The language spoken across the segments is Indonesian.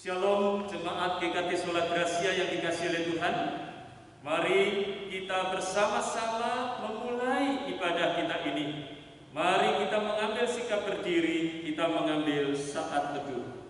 Shalom jemaat GKT Sola Gracia yang dikasihi oleh Tuhan. Mari kita bersama-sama memulai ibadah kita ini. Mari kita mengambil sikap berdiri, kita mengambil saat teduh.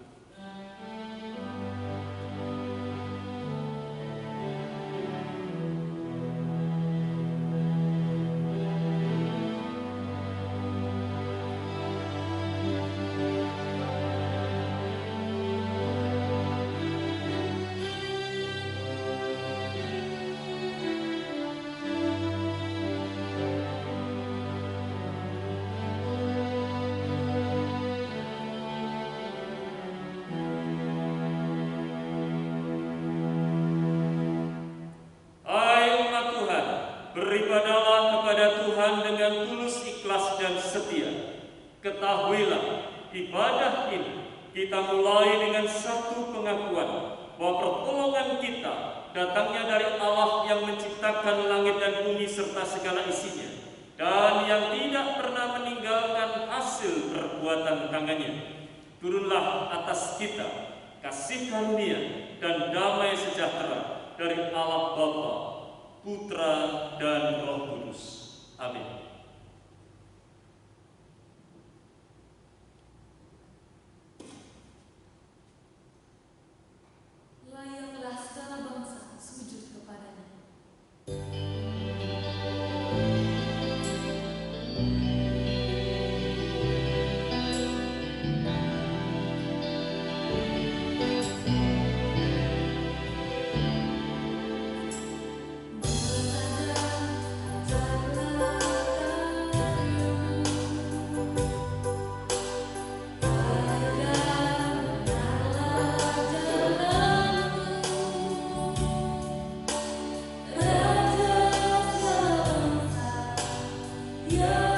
Beribadahlah kepada Tuhan dengan tulus, ikhlas, dan setia. Ketahuilah, ibadah ini kita mulai dengan satu pengakuan bahwa pertolongan kita datangnya dari Allah yang menciptakan langit dan bumi serta segala isinya, dan yang tidak pernah meninggalkan hasil perbuatan tangannya. Turunlah atas kita kasih karunia dan damai sejahtera dari Allah Bapa, Putra, dan Roh Kudus. Amin. Layaklah segala bangsa sujud kepadanya. Yeah.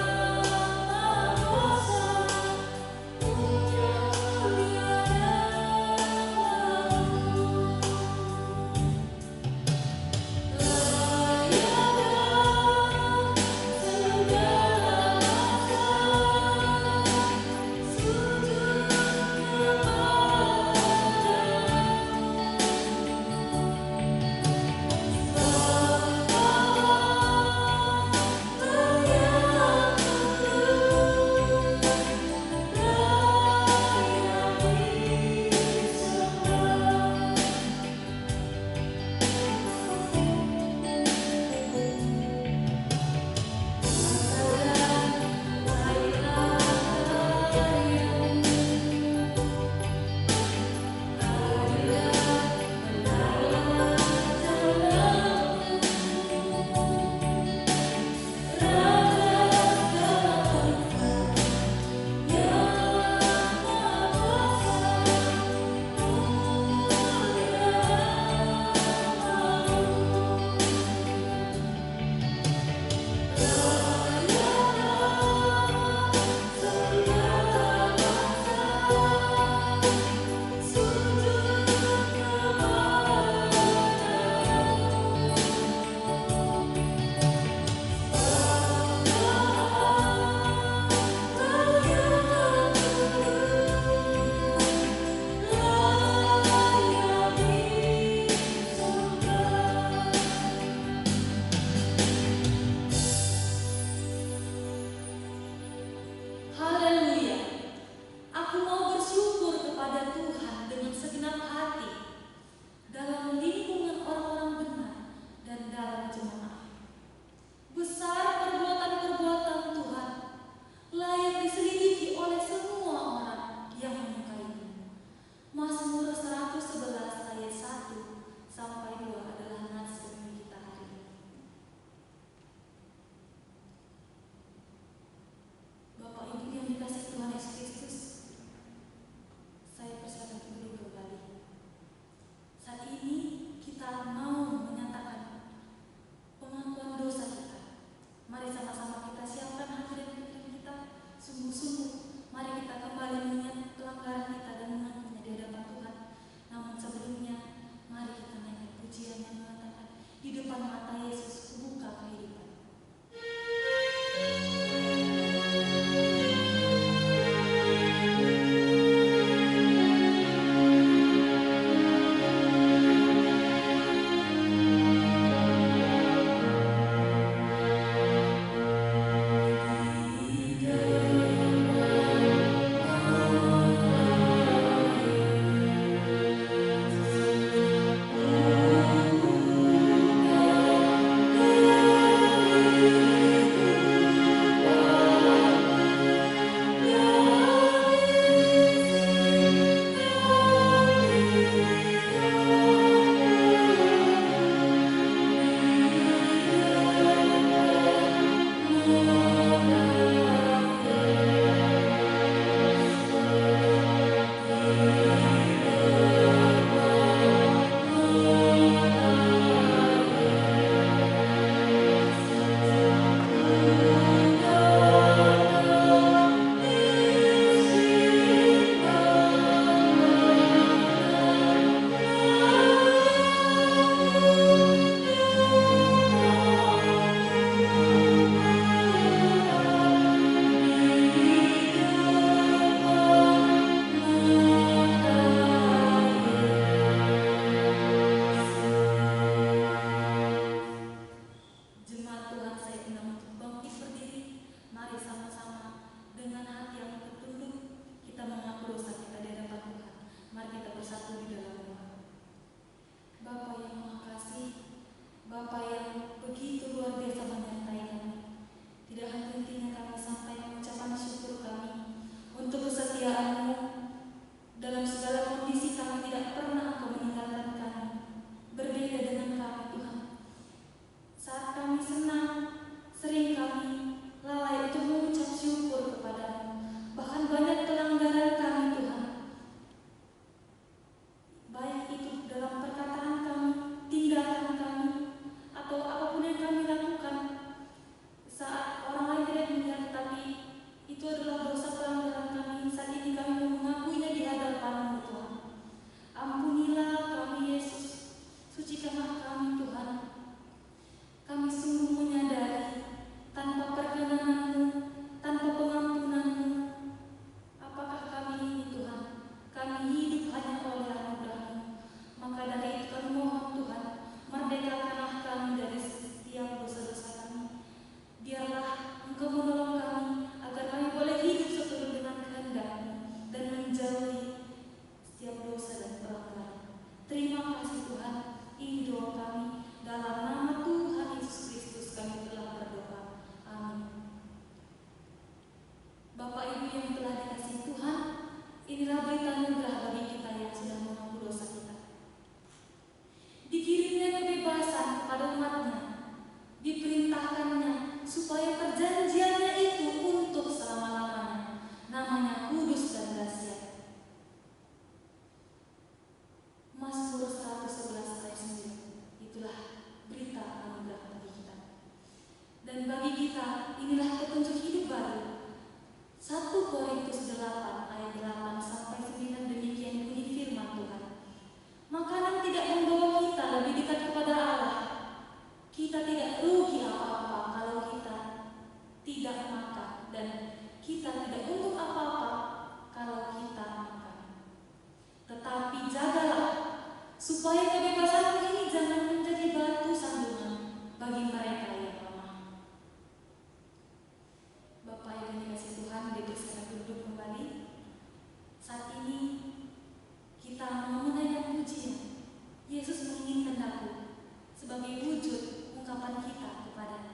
sudah siap. Mazmur 111 ayat 9. Itulah berita anugerah bagi kita. Dan bagi kita inilah petunjuk hidup baru. 1 Korintus 8 ayat 8 sampai 9 demikian bunyi firman Tuhan. Makanan tidak membawa kita lebih dekat kepada Allah. Kita tidak rugi apa-apa kalau kita tidak makan, dan kita tidak untung apa-apa kalau kita makan. Tetapi jagalah supaya kebebasan ini jangan menjadi batu sandungan bagi mereka yang lemah. Bapak Ibu yang dikasihi Tuhan, dipersilakan duduk kembali. Saat ini kita mau menaikkan pujian. Yesus menginginkan aku sebagai wujud ungkapan kita kepada-Nya.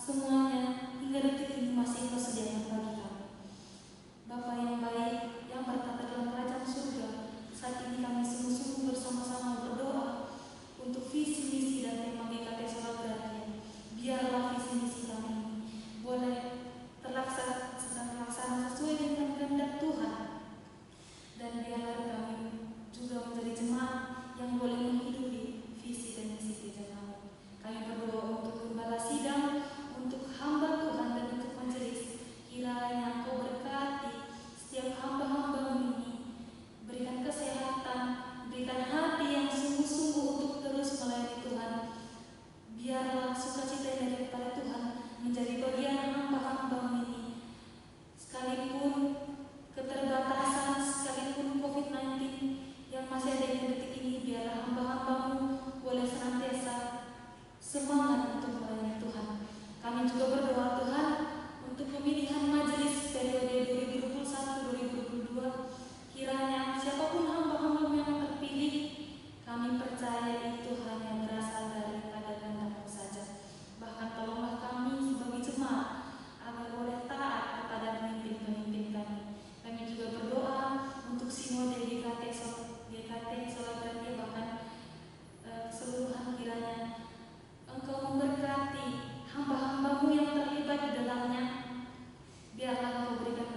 Semuanya sukacita daripada Tuhan menjadi bagian hamba-hamba ini. Sekalipun keterbatasan, sekalipun COVID-19 yang masih ada di detik ini, biarlah hamba-hambamu boleh senantiasa semangat untuk melayani Tuhan. Kami juga berdoa Tuhan untuk pemilihan majelis periode 2021-2022. Kiranya siapapun hamba-hambamu yang terpilih, kami percaya itu hanya berasal daripada kehendak-Mu saja. Bahkan tolonglah kami sebagai jemaat agar boleh taat kepada pemimpin-pemimpin kami. Kami juga berdoa untuk sinode GKT Solagradia, bahkan keseluruhan, kiranya Engkau memberkati hamba-hambamu yang terlibat di dalamnya. Biarlah Engkau berikan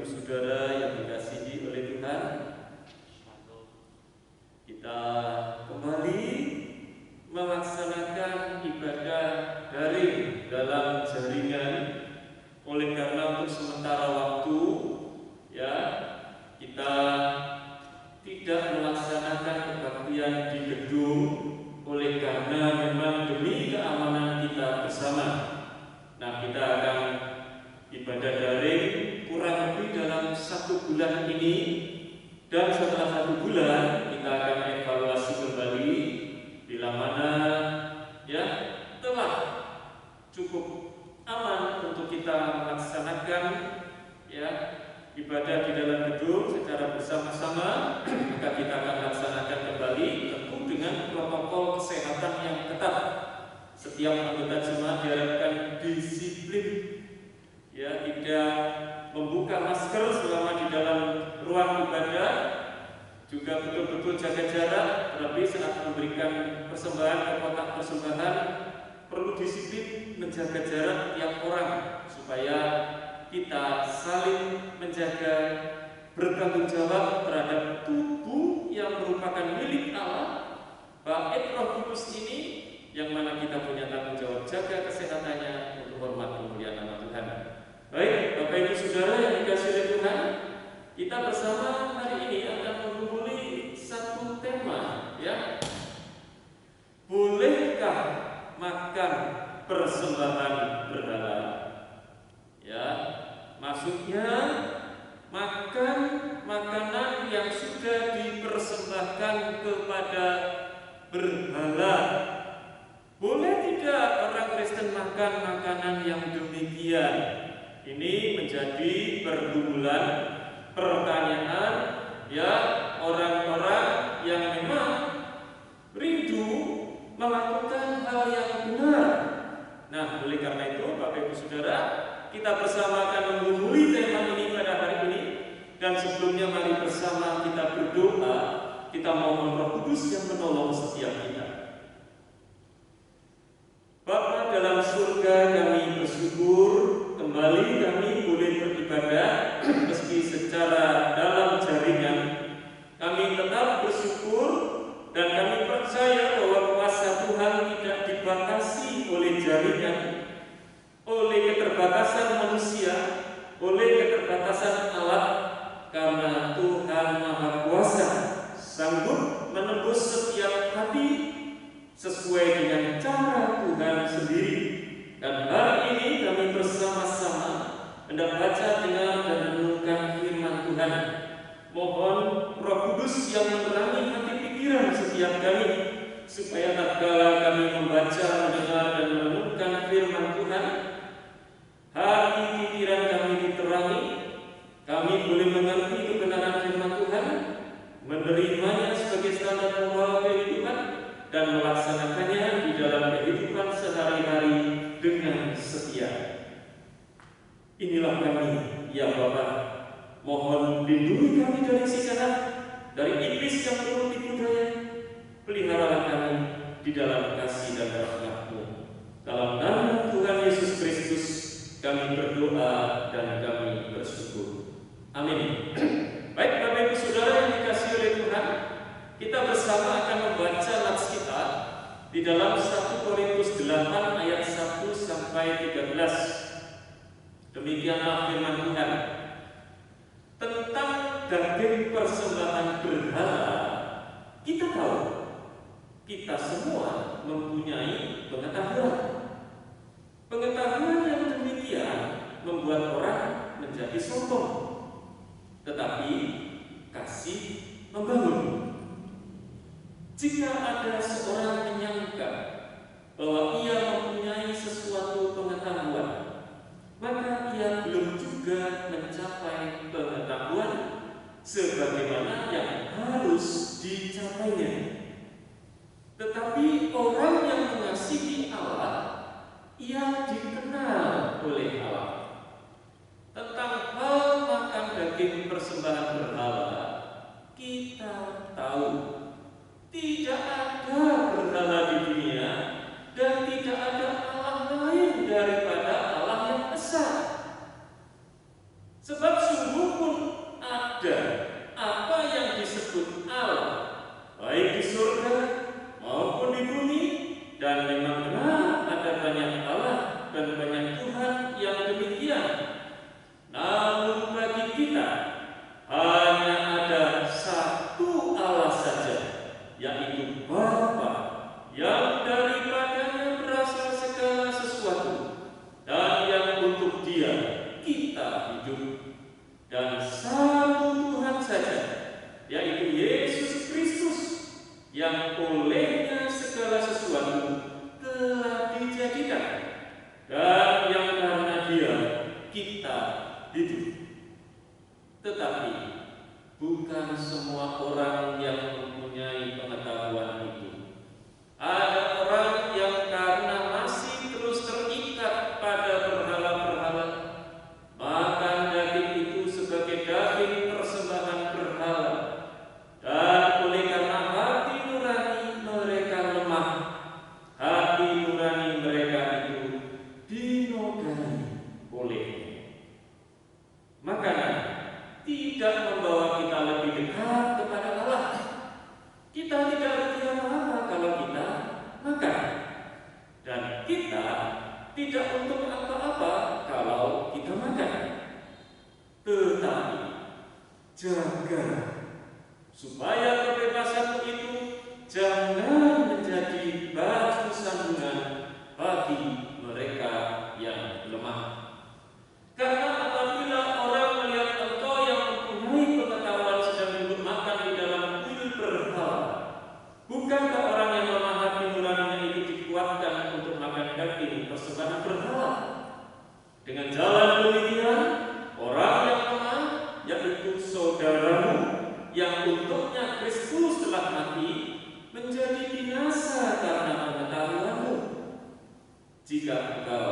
Ibu Saudara yang dikasihi oleh Tuhan, kita kembali melaksanakan ibadah daring dalam jaringan. Oleh karena untuk sementara waktu ya kita tidak melaksanakan kebaktian di gedung, oleh karena memang demi keamanan kita bersama. Nah, kita akan ibadah daring kurang lebih dalam 1 bulan ini, dan setelah 1 bulan kita akan evaluasi kembali bila mana ya telah cukup aman untuk kita melaksanakan ya ibadah di dalam gedung secara bersama-sama. Maka kita akan laksanakan kembali tentu dengan protokol kesehatan yang ketat. Setiap anggota jemaat diharapkan disiplin ya, tidak membuka masker selama di dalam ruang ibadah, juga betul-betul jaga jarak, terlebih saat memberikan persembahan ke kotak persembahan perlu disiplin menjaga jarak tiap orang supaya kita saling menjaga, bertanggung jawab terhadap tubuh yang merupakan milik Allah, bait Roh Kudus ini, yang mana kita punya tanggung jawab jaga kesehatannya untuk hormat kemuliaan nama Tuhan. Baik, Bapak Ibu Saudara yang dikasihi oleh Tuhan, kita bersama hari ini akan mengumpuli satu tema ya. Bolehkah makan persembahan berhala? Ya, maksudnya makan makanan yang sudah dipersembahkan kepada berhala. Boleh tidak orang Kristen makan makanan yang demikian? Ini menjadi pergumulan, pertanyaan ya orang-orang yang memang rindu melakukan hal yang benar. Nah, oleh karena itu Bapak Ibu Saudara, kita bersama akan menggumuli tema ini pada hari ini. Dan sebelumnya mari bersama kita berdoa, kita mohon Roh Kudus yang menolong setiap kita. Bapa dalam surga, kami bersyukur kembali kami boleh beribadah meski secara dalam jaringan. Kami tetap bersyukur dan kami percaya bahwa kuasa Tuhan tidak dibatasi oleh jaringan, oleh keterbatasan manusia, oleh keterbatasan alat, karena Tuhan Maha Kuasa sanggup menembus setiap hati sesuai dengan cara Tuhan sendiri. Dan hari ini kami bersama-sama hendak baca, dengar, dan merenungkan firman Tuhan. Mohon Roh Kudus yang menerangi hati pikiran setiap kami, supaya tatkala kami membaca, mendengar, dan merenungkan firman Tuhan, hati pikiran kami diterangi, kami boleh mengerti kebenaran firman Tuhan, menerimanya sebagai standar moral kehidupan, dan melaksanakannya di dalam kehidupan sehari-hari dengan setia. Inilah kami, ya Bapa. Mohon lindungi kami dari si jahat, dari iblis yang perlu tipu daya. Peliharalah kami di dalam kasih dan rahmat-Mu. Dalam nama Tuhan Yesus Kristus kami berdoa dan kami bersyukur. Amin. Baik Bapak Ibu Saudara yang dikasihi oleh Tuhan, kita bersama akan membaca nats kita di dalam 1 Korintus 8 ayat 1 sampai 13. Demikianlah firman Tuhan. Tentang daging persembahan berhala, kita tahu, kita semua mempunyai pengetahuan. Pengetahuan yang demikian membuat orang menjadi sombong, tetapi kasih membangun. Jika ada seorang menyangka bahwa ia mempunyai sesuatu pengetahuan, maka ia belum juga mencapai pengetahuan sebagaimana yang harus dicapainya. Tetapi orang yang mengasihi Allah, ia dikenal oleh Allah. Tentang hal makan daging persembahan berhala, kita tahu tidak ada berhala di dunia dan tidak ada Allah lain daripada Allah yang esa. Sebab sungguh dunia. Namun bagi kita hanya ada satu Allah saja, yaitu Bapa, yang daripadanya berasal segala sesuatu, dan yang untuk Dia kita hidup. Dan satu Tuhan saja, yaitu Yesus Kristus, yang olehnya segala sesuatu telah dijadikan, dan yang karena Dia kita hidup. Tetapi bukan semua orang yang mempunyai pengetahuan itu. Ada orang yang karena masih terus terikat pada berhala-berhala, makan daging itu sebagai daging persembahan berhala, dan oleh karena hati nurani mereka lemah, hati nurani mereka itu dinodai olehnya. Makanan tidak membawa kita lebih dekat kepada Allah. Kita tidak rugi apa-apa kalau kita makan, dan kita tidak untung apa-apa kalau kita makan. Tetapi jaga supaya kebebasanmu itu jangan menjadi batu sandungan bagi mereka yang lemah. Karena apabila orang melihat engkau yang mempunyai pengetahuan sedang duduk makan di dalam kuil berhala, bukankah orang yang lemah hati nuraninya itu dikuatkan untuk makan daging persembahan berhala? Dengan jalan demikian, orang yang lemah, yaitu saudaramu, yang untuknya Kristus telah mati, menjadi binasa karena pengetahuanmu. Jika engkau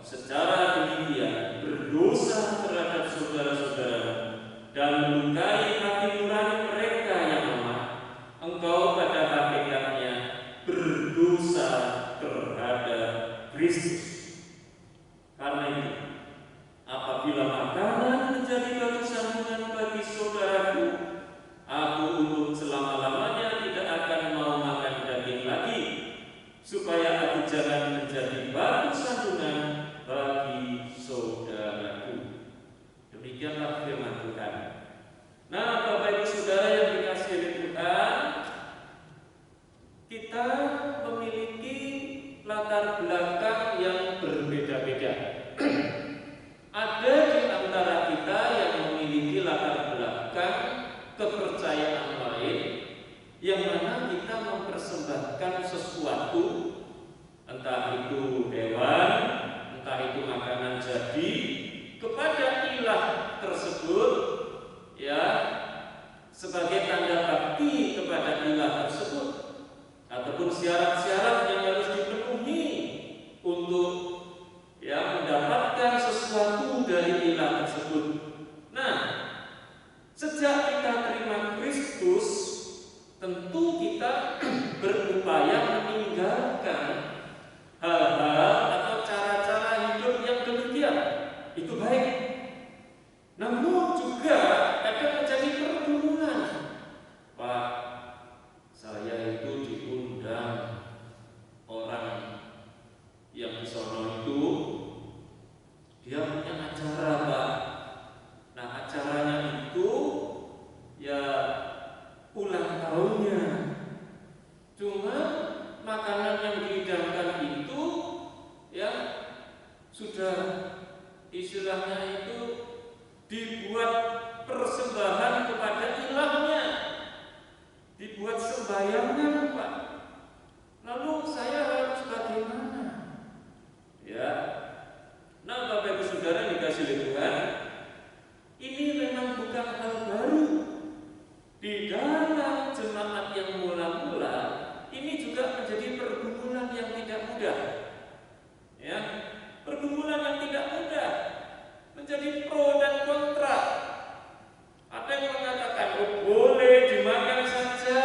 secara demikian berdosa terhadap saudara-saudara dan melukai hati nurani mereka yang lemah, engkau pada hakikatnya berdosa terhadap Kristus. Karena itu, apabila makanan menjadi batu sandungan bagi saudaraku, aku untuk selama-lamanya tidak akan mau makan daging lagi, supaya aku jangan menjadi batu sandungan bagi saudaraku. Demikianlah firman Tuhan. Nah, Bapak Ibu Saudara yang dikasihi oleh Tuhan, kita memiliki latar belakang yang berbeda-beda. Ada di antara kita yang memiliki latar belakang kepercayaan lain, yang mana kita mempersembahkan sesuatu, entah itu hewan, entah itu makanan jadi, kepada ilah tersebut, ya, sebagai tanda bakti kepada ilah tersebut, ataupun syarat-syarat yang harus dipenuhi untuk, ya, mendapatkan sesuatu dari ilah tersebut. Nah, sejak kita terima Kristus, tentu kita berupaya meninggalkan hal-hal atau cara-cara hidup yang demikian. Itu baik. Namun juga ada menjadi pergumulan. Pak, saya itu diundang orang yang di sono itu, dia punya acara, Pak. Nah, acaranya itu ya ulang tahunnya. Cuma makanan yang dihidangkan itu ya sudah istilahnya itu dibuat persembahan kepada ilahnya, dibuat sembayangan, Pak. Lalu saya harus bagaimana? Ya. Nah, Bapak Ibu Saudara dikasih oleh Tuhan, ini memang bukan hal baru. Di dalam jemaat yang mula-mula, ini juga menjadi pergumulan yang tidak mudah. Ya, pergumulan yang tidak mudah, menjadi pro dan kontra. Ada yang mengatakan, oh, boleh dimakan saja.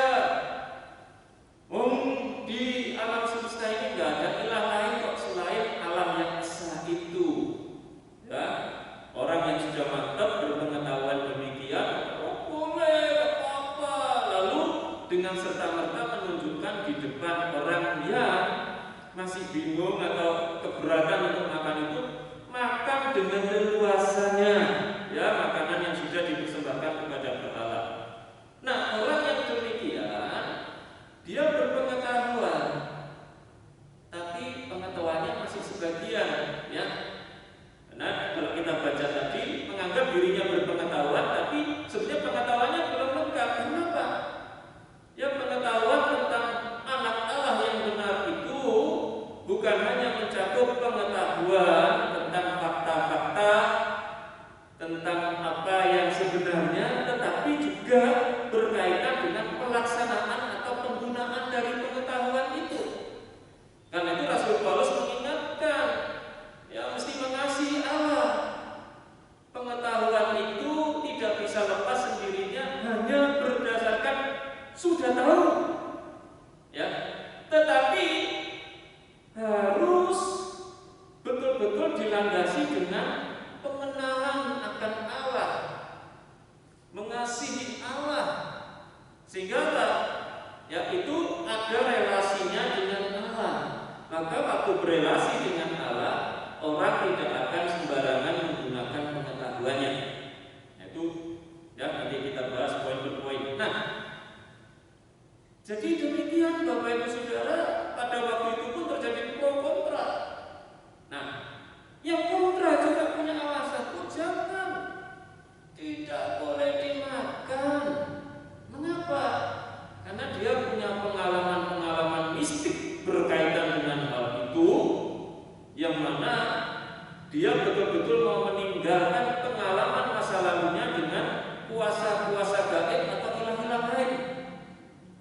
betul-betul mau meninggalkan pengalaman masa lalunya dengan kuasa-kuasa gaib atau ilah-ilah lain.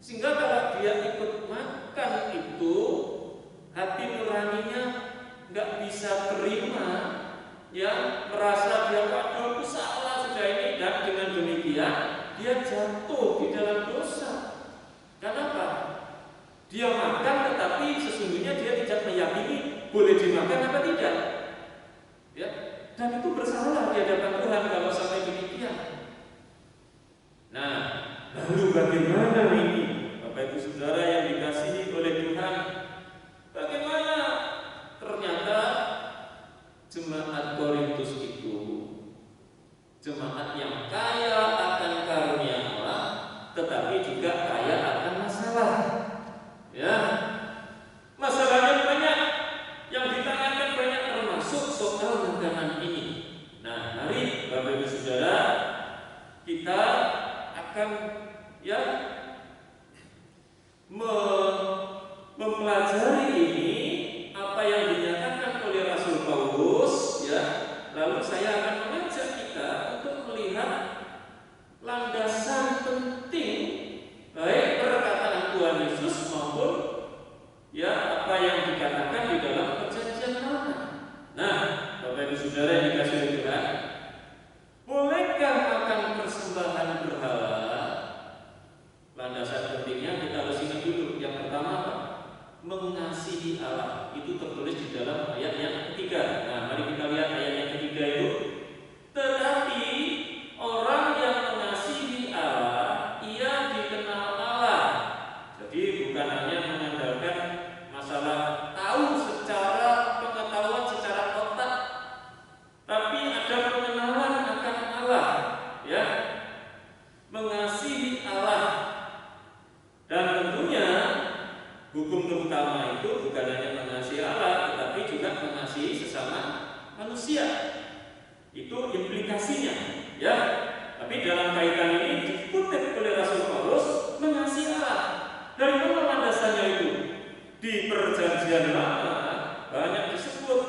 Sehingga kalau dia ikut makan itu, hati nuraninya nggak bisa terima, ya, merasa dia waduh salah sudah ini, dan dengan demikian dia jatuh di dalam dosa. Kenapa? Dia makan tetapi sesungguhnya dia tidak meyakini boleh dimakan apa tidak, ya, dan itu bersalah di hadapan Tuhan kalau sampai demikian. Nah, lalu bagaimana ini, Bapak Ibu Saudara yang dikasihi oleh Tuhan? Bagaimana ternyata jemaat Korintus itu jemaat yang kaya akan karunia Allah, tetapi juga kaya akan masalah. Ya, masalahnya banyak, yang ditanyakan banyak, termasuk soal makanan ini. Nah, mari Bapak Ibu Saudara, kita akan, ya, mempelajari ini apa yang dinyatakan oleh Rasul Paulus, ya. Lalu saya akan mengajak kita untuk melihat landasan penting baik perkataan Tuhan Yesus maupun, ya, apa yang dikatakan di dalam Perjanjian Lama. Nah, Bapak Ibu Saudara yang dikasihi oleh Tuhan, bolehkah makan persembahan berhala? Landasan pentingnya kita harus ingat dulu. Yang pertama apa? Mengasihi Allah. Itu tertulis di dalam ayat yang ketiga. Nah, mari kita lihat ayat yang ketiga itu. Tetapi orang yang mengasihi Allah, ia dikenal Allah. Jadi bukan hanya mengandalkan masalah tahu secara pengetahuan secara otak, tapi ada pengenalan akan Allah, ya, mengasihi Allah. Dan tentunya hukum terutama itu bukan hanya mengasihi Allah, tetapi juga mengasihi sesama manusia. Itu implikasinya, ya. Tapi dalam kaitan ini dikutip oleh Rasul Paulus, mengasihi Allah. Dari mana landasannya itu? Di Perjanjian Lama banyak disebut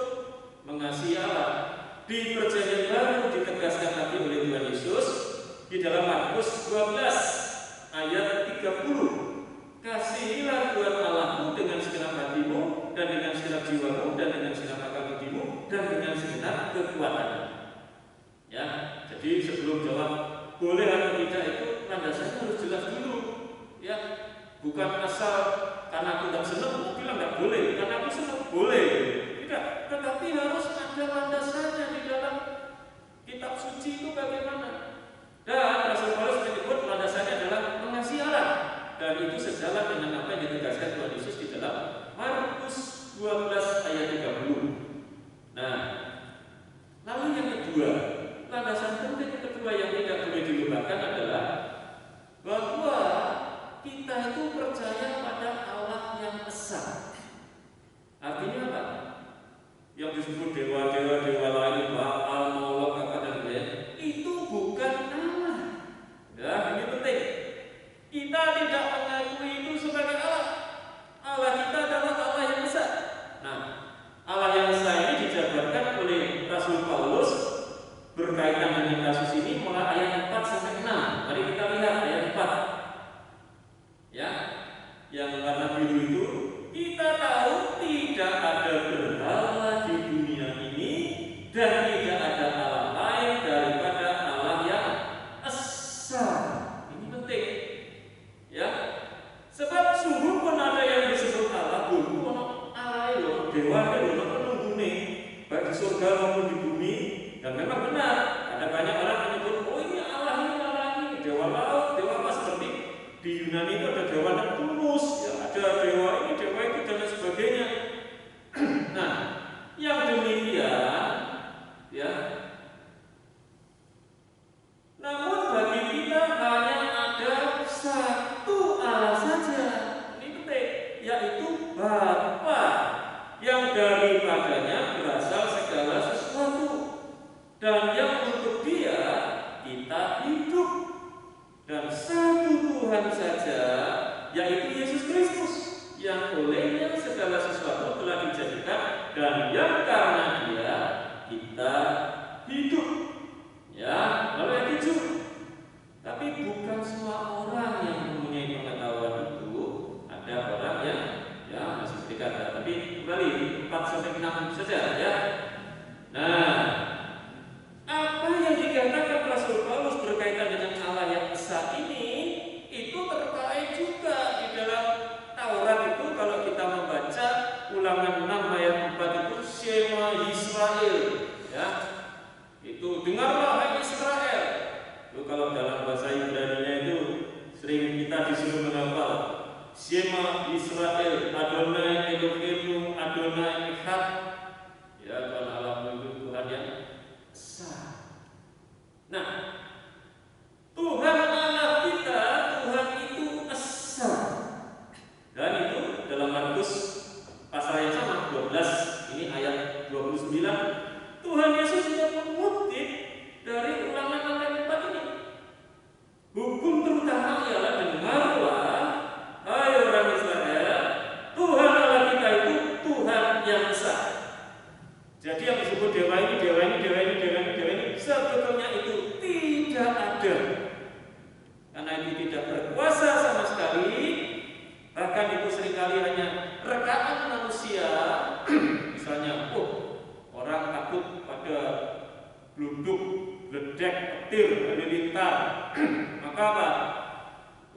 mengasihi Allah. Di Perjanjian Baru ditegaskan lagi oleh Tuhan Yesus di dalam Markus 12 ayat 30. Kasihilah Tuhan Allahmu dengan segenap hatimu, dan dengan segenap jiwamu, dan dengan segenap akal budimu, dan dengan segenap kekuatanmu. Ya, jadi sebelum jawab boleh atau tidak itu landasannya harus jelas dulu. Ya, bukan asal karena aku tidak senang aku bilang tidak boleh, karena aku senang boleh. Tidak, tetapi harus ada landasannya di dalam kitab suci itu bagaimana. Dan Rasul Paulus menyebut landasannya adalah mengasihi Allah. Dan itu sejalan dengan apa yang ditegaskan Tuhan Yesus di dalam Markus 12 ayat 30. Nah, lalu yang kedua, landasan penting kedua yang tidak boleh dilupakan adalah bahwa kita itu percaya pada Allah yang esa. Artinya apa? Yang disebut dewa-dewa, dewa lain, Baal, Molok, apa dan lain, itu bukan Allah. Ya, ini penting. Kita tidak mengakui itu sebagai Allah. Allah kita adalah Allah yang esa. Nah, Allah yang esa ini dijabarkan oleh Rasul Paulus berkaitan dengan kasus ini mulai ayat 4 sampai 6. Mari kita lihat ayat 4. Ya, yang warna biru itu, kita tahu tidak ada berhala di dunia ini dan tidak ada Allah lain daripada Allah yang esa. Ini penting. Ya, sebab sungguh pun ada yang disebut Allah, bukan Allah itu, dewa itu penunggune, baik di surga maupun di bumi. Dan memang benar, ada banyak orang menyebut, oh ini Allah ini, dewa laut, dewa apa, seperti di Yunani itu ada dewa Neptunus, ya, ada dewa ini, dewa itu, dan lain sebagainya. Nah, yang demikian, ya. Namun bagi kita hanya ada satu Allah saja. Ini penting, yaitu Bapa, yang daripadanya berasal segala sesuatu, dan yang untuk Dia kita hidup. Dan satu Tuhan saja, yaitu Yesus Kristus, yang olehnya segala sesuatu telah dijadikan, dan yang karena Dia kita hidup. Ya, lalu yang 7. Tapi bukan semua orang yang mempunyai pengetahuan itu. Ada orang yang masih berkata. Tapi kembali 4-6 saja ya. Nah, apa yang dikatakan Rasul Paulus berkaitan dengan Allah yang esa ini itu terkait juga di dalam Taurat itu. Kalau kita membaca Ulangan 6 ayat 4 itu Shema Yisrael ya. Itu dengarlah hai Israel. Itu kalau dalam bahasa Ibrani-nya itu sering kita disuruh menghafal Shema Yisrael Adonai Eloheinu Adonai Echad. Ya, Tuhan Allahmu itu Tuhan yang esa. Nah, Tuhan Allah kita, Tuhan itu esa. Dan itu dalam Markus pasal yang sama 12, ini ayat 29, Tuhan Yesus sudah mengutip dari Ulangan 6 ayat 4 ini. Hukum terutama ialah dengarlah hai orang Israel, Tuhan Allah kita itu Tuhan yang esa. Jadi yang disebut dewa ini sebetulnya itu tidak ada. Karena itu tidak berkuasa sama sekali. Bahkan itu seringkali hanya rekaan manusia. Misalnya, orang takut pada gluduk, ledek, petir, halilintar. Maka apa?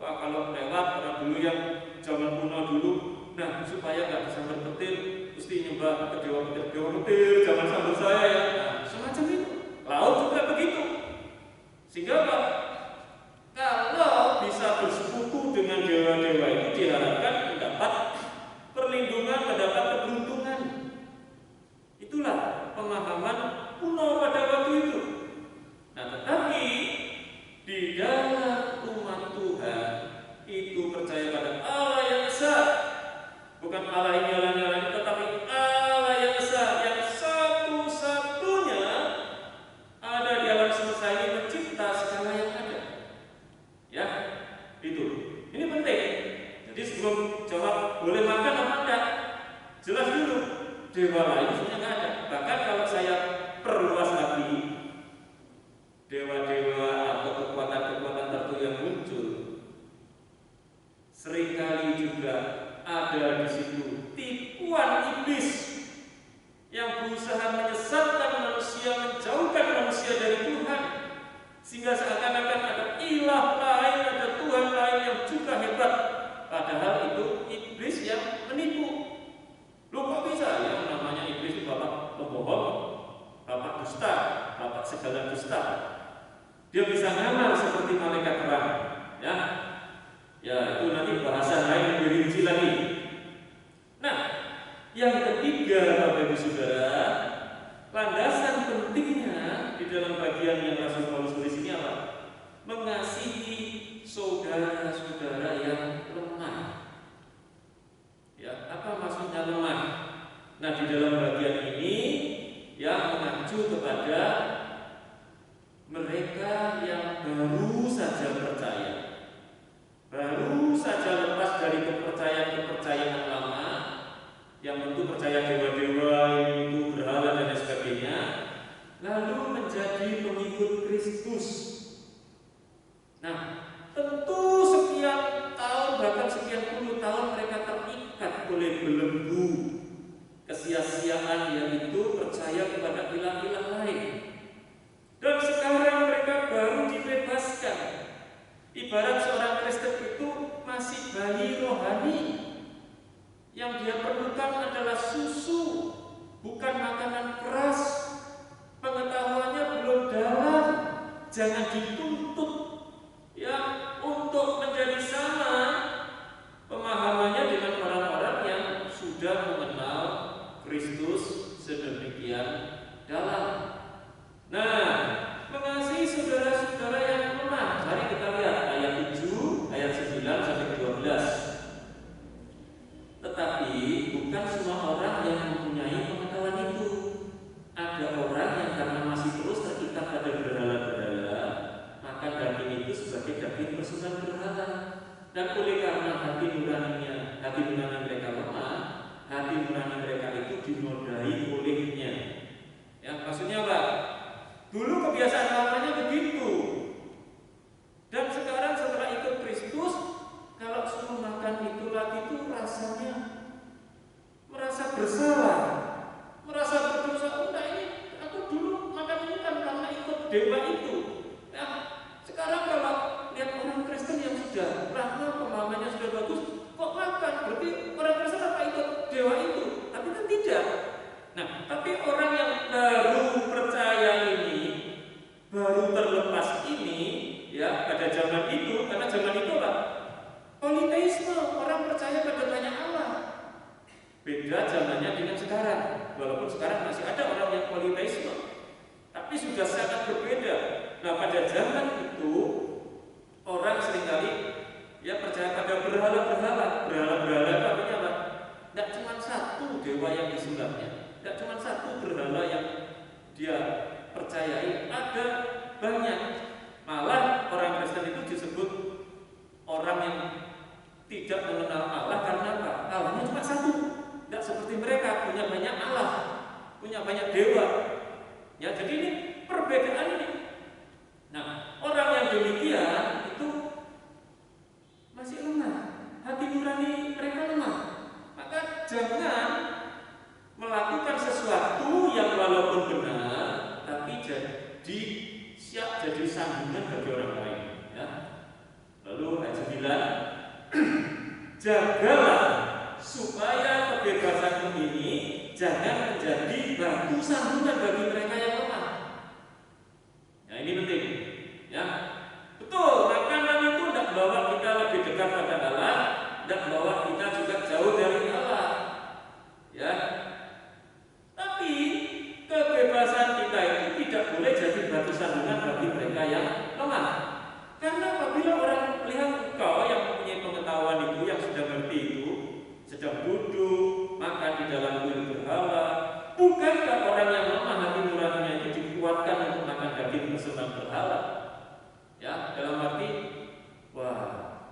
Wah, kalau lewat orang dulu yang zaman kuno dulu, nah supaya nggak disambar petir, mesti nyembah ke dewa petir, jangan sambar saya ya. Nah, semacam itu. Laut juga begitu. Sehingga apa? Kalau bisa bersekutu dengan dewa-dewa itu diharapkan mendapat perlindungan, mendapat keberuntungan. Itulah pemahaman kuno pada waktu itu. Nah, tetapi di dalam umat Tuhan itu percaya pada Allah yang esa. Bukan Allah ini, Allah yang lain, tetapi Allah yang esa, yang satu-satunya ada di alam semesta ini mencipta segala yang ada. Ya, itu. Ini penting. Jadi sebelum jawab boleh makan apa enggak, jelas dulu dewa lain sebenarnya enggak ada. Bahkan kalau saya perluas lagi, dewa-dewa atau kekuatan-kekuatan tertentu yang muncul, seringkali juga ada di situ tipuan iblis yang berusaha menyesatkan manusia, menjauhkan manusia dari Tuhan, sehingga seakan-akan ada ilah lain, ada Tuhan lain yang juga hebat. Padahal itu iblis yang menipu. Loh, kok bisa ya namanya iblis itu bapak pembohong, bapak dusta, bapak segala dusta. Dia bisa ngamal seperti malaikat terang. Ya, itu nanti bahasan lain lebih rinci lagi. Nah, yang ketiga Bapak Ibu Saudara, landasan pentingnya di dalam bagian yang Rasul Paulus tulis ini apa? Mengasihi saudara-saudara yang lemah. Ya, apa maksudnya lemah? Nah, di dalam bagian ini yang mengacu kepada mereka yang baru saja percaya, baru saja lepas dari kepercayaan lama, yang tentu percaya dewa-dewa itu berhala dan sebagainya, lalu menjadi pengikut Kristus. Nah, tentu sekian tahun, bahkan sekian puluh tahun mereka terikat oleh belenggu kesia-siaan yang itu percaya kepada ilah-ilah lain. Dan sekarang mereka baru dibebaskan. Ibarat seorang Kristen itu masih bayi rohani. Yang dia perlukan adalah susu, bukan makanan keras. Pengetahuannya belum dalam. Jangan dituntut ya untuk menjadi sama pemahamannya dengan orang-orang yang sudah mengenal Kristus sedemikian dalam. Nah, mengasihi saudara-saudara yang lemah. Mari kita lihat ayat 7, ayat 9 sampai 12. Tetapi bukan semua orang yang mempunyai pengetahuan itu. Ada orang yang karena masih terus terikat pada berhala-berhala, kebiasaan lamanya begitu. Dan sekarang setelah ikut Kristus, kalau suruh makan itu lagi itu rasanya merasa bersalah, merasa berdosa. Udah ini aku dulu makan ini kan karena ikut dewa itu. Nah, sekarang kalau lihat orang Kristen yang sudah lama pemahamannya sudah bagus, kok makan? Berarti orang Kristen apa ikut dewa itu? Tapi kan tidak. Nah, tapi orang yang baru percaya ini, baru terlepas ini, ya pada zaman itu, karena zaman itu apa? Politeisme, orang percaya pada banyak Allah. Beda zamannya dengan sekarang. Walaupun sekarang masih ada orang yang politeisme, tapi sudah sangat berbeda. Nah, pada zaman itu orang seringkali ya percaya pada berhala-berhala. Berhala-berhala itu artinya apa? Tidak cuma satu dewa yang disembahnya, tidak cuma satu berhala yang dia percayai, ada banyak. Malah orang Kristen itu disebut orang yang tidak mengenal Allah karena apa? Allahnya cuma satu. Tidak seperti mereka punya banyak Allah, punya banyak dewa. Ya, jadi ini perbedaan ini. Nah, orang yang demikian itu masih lemah, hati nurani mereka lemah. Maka jangan melakukan sesuatu yang walaupun benar, tapi siap jadi sambungan bagi orang lain. Ya. Lalu ayat 9, jagalah supaya kebebasanmu ini jangan menjadi batu sandungan bagi mereka yang lemah. Nah, ini penting. Ya, betul. Makanan itu tidak membawa kita lebih dekat pada Allah, tidak membawa kita juga jauh dari Allah. Ya, tapi kebebasan kita itu tidak boleh jadi batu sandungan bagi mereka yang lemah. Karena apabila orang melihat engkau yang mempunyai pengetahuan itu, yang sudah ngerti itu, sedang duduk makan di dalam kuil berhala, bukankah orang yang lemah hati nuraninya itu dikuatkan untuk makan daging persembahan berhala? Ya, dalam arti, wah,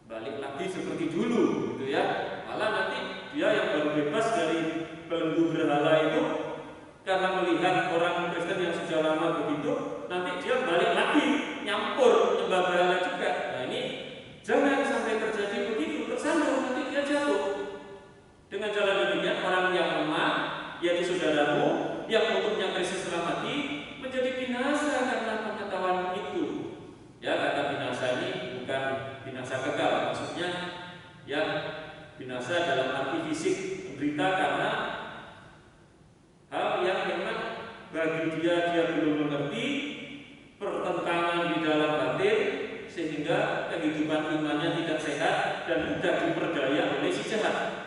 balik lagi seperti dulu, gitu ya. Malah nanti dia yang baru bebas dari belenggu berhala itu, karena melihat orang Kristen yang sudah lama begitu, nanti dia balik lagi nyampur nyembah berhala juga. Nah, ini jangan sampai terjadi begitu, tersandung nanti dia jatuh. Dengan jalan demikian orang yang lemah, yaitu saudaramu yang untuknya Kristus selamati, menjadi binasa karena pengetahuan itu. Ya, kata binasa ini bukan binasa kekal, maksudnya ya binasa dalam arti fisik, menderita karena hal yang memang bagi dia belum mengerti, pertentangan di dalam batin, sehingga kehidupan imannya tidak sehat dan mudah diperdaya oleh si jahat.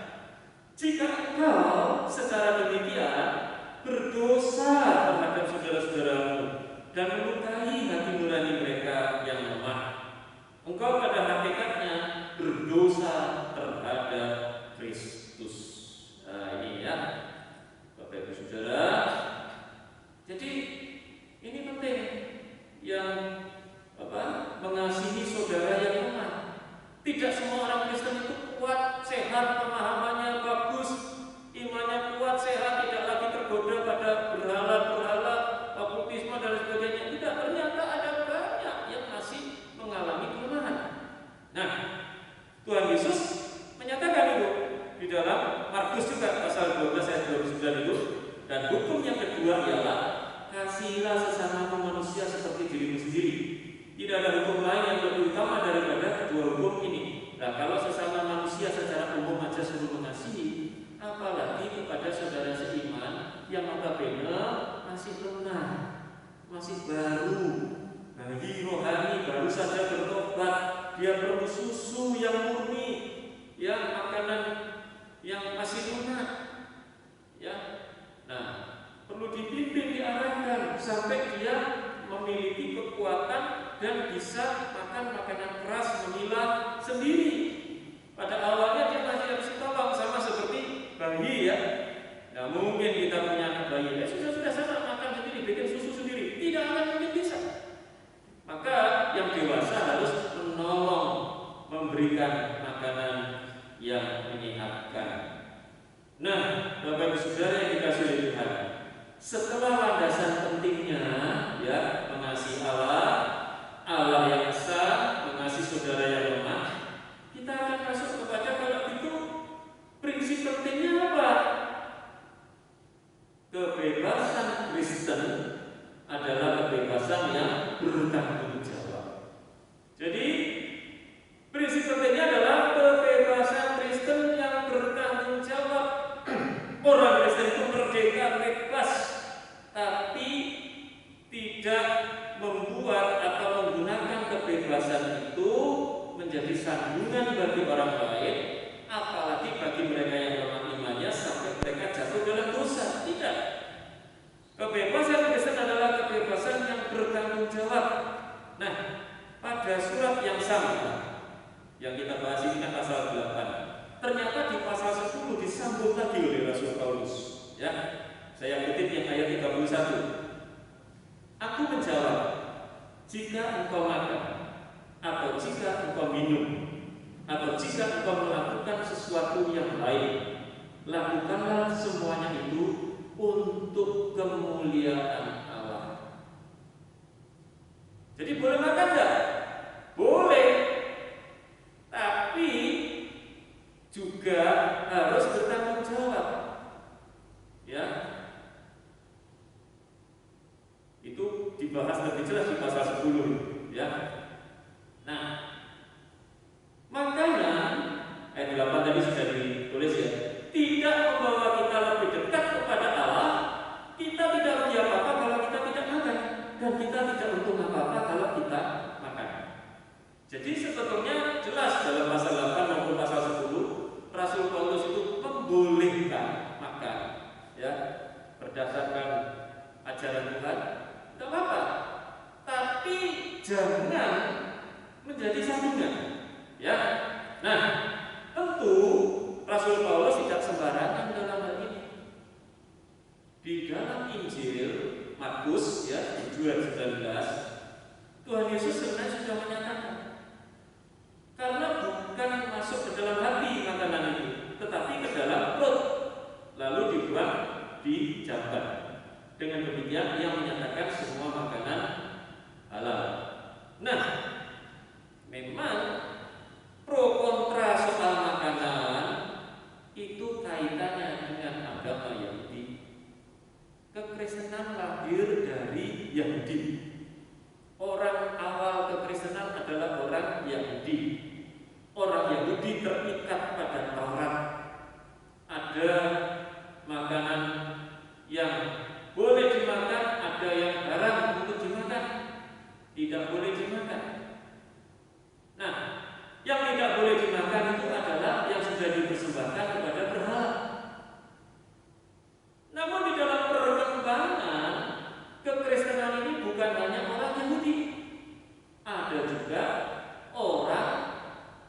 Jika engkau secara demikian berdosa terhadap saudara-saudaramu dan melukai hati nurani mereka yang lemah, engkau pada hakikatnya berdosa terhadap Kristus. Nah, ini ya Bapak Ibu Saudara. Jadi ini penting yang mengasihi saudara yang lemah. Tidak semua orang Kristen itu kuat, sehat, pemahamannya bagus, imannya kuat, sehat, tidak lagi tergoda pada berhala-berhala, okultisme dan sebagainya. Tidak, ternyata ada banyak yang masih mengalami kelemahan. Nah, Tuhan Yesus menyatakan itu di dalam Markus juga pasal 12 ayat 29 itu. Dan hukum yang kedua ialah kasihilah sesama manusia seperti dirimu sendiri. Tidak ada hukum lain yang lebih utama daripada kedua hukum ini. Nah, kalau sesama manusia secara umum aja suruh mengasihi, apalagi kepada saudara seiman yang notabene masih lemah, masih baru, bayi rohani, baru saja bertobat, dia perlu susu yang murni, ya makanan yang masih lunak, ya. Nah, perlu dibimbing, diarahkan sampai dia memiliki kekuatan dan bisa makan makanan keras, memilah sendiri. Pada awalnya dia masih harus ditolong, sama seperti bayi ya. Nah, mungkin kita punya anak bayi, sudah sana makan sendiri, bikin susu sendiri, tidak akan mungkin bisa. Maka yang dewasa harus menolong, memberikan makanan yang menyehatkan. Nah, Bapak Ibu Saudara yang dikasihi oleh Tuhan, setelah landasan pentingnya ya kebebasan yang bertanggung jawab. Jadi prinsip pentingnya adalah kebebasan Kristen yang bertanggung jawab. Orang Kristen itu merdeka, bebas, tapi tidak membuat atau menggunakan kebebasan itu menjadi sandungan bagi orang lain, apalagi bagi mereka yang lemah imannya sampai mereka jatuh dalam dosa. Tidak. Kebebasan Kristen adalah kebebasan yang bertanggung jawab. Nah, pada surat yang sama yang kita bahas ini kan pasal 8. Ternyata di pasal 10 disambung lagi oleh Rasul Paulus. Ya, saya kutip yang ayat 31. Aku menjawab, jika engkau makan, atau jika engkau minum, atau jika engkau melakukan sesuatu yang lain, lakukanlah semuanya itu untuk kemuliaan Allah. Jadi boleh makan enggak? Boleh. Tapi juga harus bertanggung jawab. Ya. Itu dibahas lebih jelas di pasal 10, ya. Nah, makanan ayat 8 tadi sudah ditulis ya. Tidak membawa kita lebih dekat kepada Allah. Kita tidak rugi apa-apa kalau kita tidak makan, dan kita tidak untung apa-apa kalau kita makan. Jadi sebetulnya jelas dalam pasal 8 maupun pasal 10 Rasul Paulus itu membolehkan makan, ya, berdasarkan ajaran Tuhan. Tidak apa-apa, tapi jangan menjadi sandungan, ya. Nah, tentu Rasul Paulus tidak sembarangan dalam hal ini. Di dalam Injil Markus, ya, di 2:19, Tuhan Yesus sebenarnya sudah menyatakan, karena bukan masuk ke dalam hati makanan itu, tetapi ke dalam perut, lalu dibuang di jamban. Dengan demikian ia menyatakan semua makanan halal. Nah, memang pro kontra soal makanan itu kaitannya dengan agama Yahudi. Kekristenan lahir dari Yahudi. Orang awal kekristenan adalah orang Yahudi. Orang Yahudi terikat pada Taurat. Ada makanan yang boleh dimakan, ada yang haram untuk dimakan, tidak boleh dimakan. Nah, yang tidak boleh dimakan itu adalah yang sudah dipersembahkan kepada berhala. Namun di dalam perkembangan kekristenan ini bukan hanya orang Yahudi, ada juga orang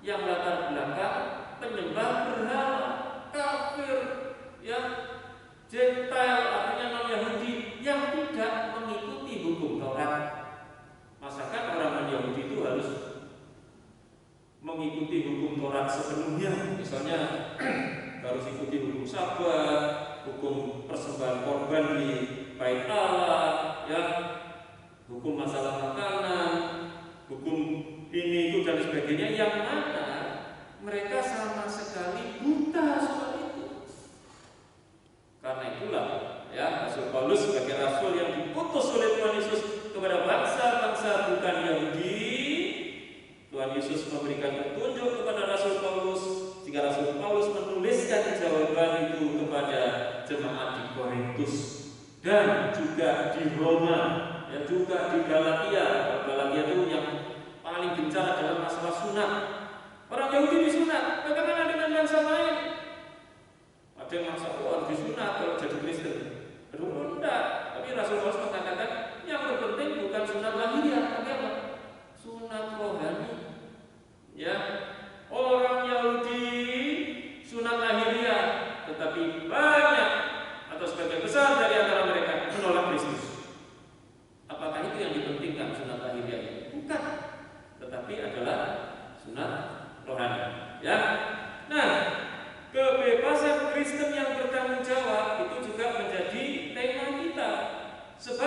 yang latar belakang penyembah berhala, kafir, ya, Gentile, artinya non-Yahudi yang tidak mengikuti hukum Taurat. Masakan orang non-Yahudi itu harus mengikuti hukum Taurat sepenuhnya? Misalnya harus ikuti hukum Sabat, hukum persembahan korban di bait Allah, ya, hukum masalah makanan, hukum ini itu dan sebagainya, yang mana mereka sama sekali buta soal itu. Karena itulah, ya, Rasul Paulus sebagai rasul yang diutus oleh Tuhan Yesus kepada bangsa-bangsa bukan Yahudi, Tuhan Yesus memberikan petunjuk kepada Rasul Paulus, sehingga Rasul Paulus menuliskan jawaban itu kepada jemaat di Korintus dan juga di Roma, ya, juga di Galatia. Galatia itu yang paling gencar dalam masalah sunat. Orang Yahudi disunat, bagaimana dengan bangsa lain? Ada yang masa harus disunat kalau jadi Kristen. Aduh, enggak. Tapi Rasul Paulus mengatakan yang terpenting bukan sunat lahiriah, tapi apa? Sunat rohani. Ya, orang Yahudi sunat lahiriah, tetapi banyak atau sebagian besar dari antara mereka menolak Kristus. Apakah itu yang dipentingkan sunat lahiriah? Bukan, tetapi adalah sunat rohani. Ya, nah, kebebasan Kristen yang bertanggung jawab itu juga menjadi tema kita. Sebab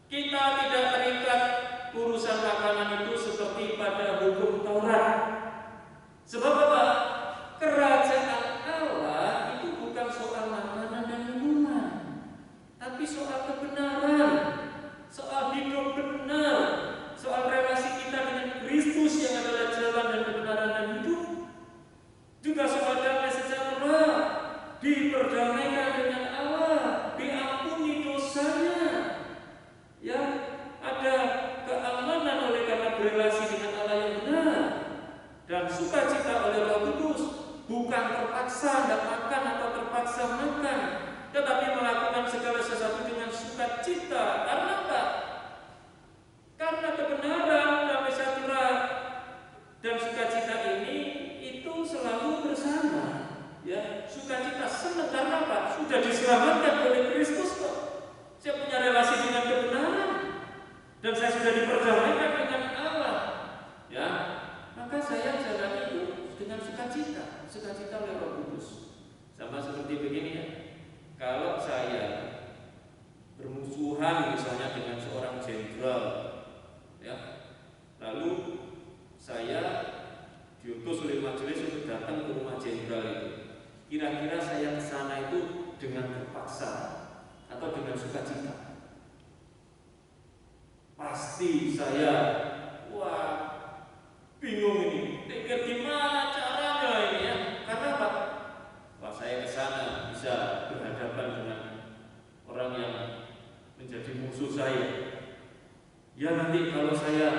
Kita tidak terikat urusan makanan itu seperti pada hukum Taurat. Sebab apa? Kerajaan Allah itu bukan soal makanan dan minuman, tapi soal kebenaran, soal hidup benar, soal relasi kita dengan Kristus yang adalah jalan dan kebenaran dan hidup. Juga soal damai sejahtera, diperdamaikan dengan Allah, diampuni dosanya, ya, ada keamanan oleh karena berelasi dengan Allah yang benar, dan sukacita oleh Roh Kudus, bukan terpaksa tidak makan atau terpaksa makan, tetapi melakukan segala sesuatu dengan sukacita. Karena apa? Karena kebenaran, damai sejahtera, dan sukacita ini itu selalu bersama. Ya, sukacita senang karena apa? Sudah diselamatkan oleh Kristus kok. Saya punya relasi dengan kebenaran dan saya sudah diperdamaikan dengan Allah. Ya, maka saya jalani itu dengan sukacita, sukacita oleh Roh Kudus. Sama seperti begini ya. Kalau saya bermusuhan misalnya dengan seorang jenderal, ya, lalu saya diutus oleh majelis untuk datang ke rumah jenderal itu. Kira-kira saya ke sana itu dengan terpaksa atau dengan sukacita? Pasti saya, wah, bingung ini, pikir gimana caranya ini ya? Karena apa? Wah, saya ke sana bisa berhadapan dengan orang yang menjadi musuh saya. Ya nanti kalau saya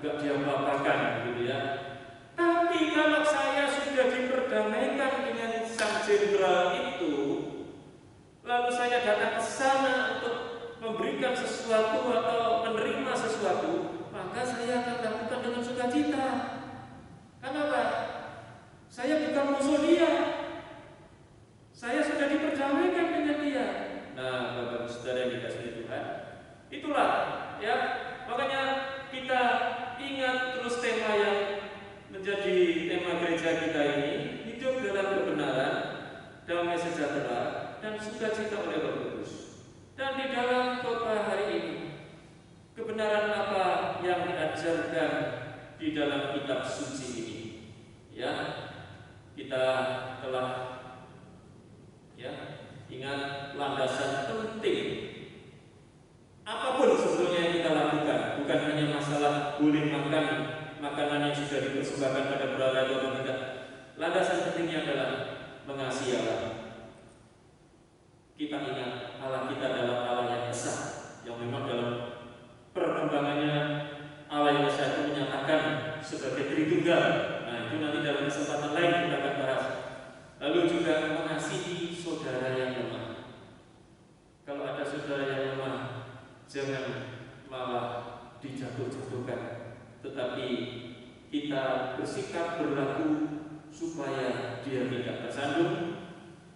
nggak diapa-apakan gitu ya. Tapi kalau saya sudah diperdamaikan dengan sang jenderal itu, lalu saya datang ke sana untuk memberikan sesuatu atau menerima sesuatu, maka saya akan lakukan dengan sukacita. Kenapa? Saya bukan musuh dia. Saya sudah diperdamaikan dengan dia. Nah, Bapak Saudara yang dikasihi Tuhan, itulah ya. Makanya kita ingat terus tema yang menjadi tema gereja kita ini, hidup dalam kebenaran, damai sejahtera, dan sukacita oleh Roh Kudus. Dan di dalam khotbah hari ini, kebenaran apa yang diajarkan di dalam kitab suci ini? Ya, kita telah ya ingat landasan penting. Apapun sebetulnya yang kita lakukan, bukan hanya masalah boleh makan makanan yang sudah dipersembahkan pada berhala atau tidak. Landasan pentingnya adalah mengasihi Allah. Kita ingat Allah kita adalah Allah yang esa, yang memang dalam perkembangannya Allah yang esa itu menyatakan sebagai Tritunggal. Nah, itu nanti dalam kesempatan lain kita akan bahas. Lalu juga mengasihi saudara yang lemah. Kalau ada saudara yang lemah, jangan malah dijatuh-jatuhkan, tetapi kita bersikap berlaku supaya dia tidak tersandung,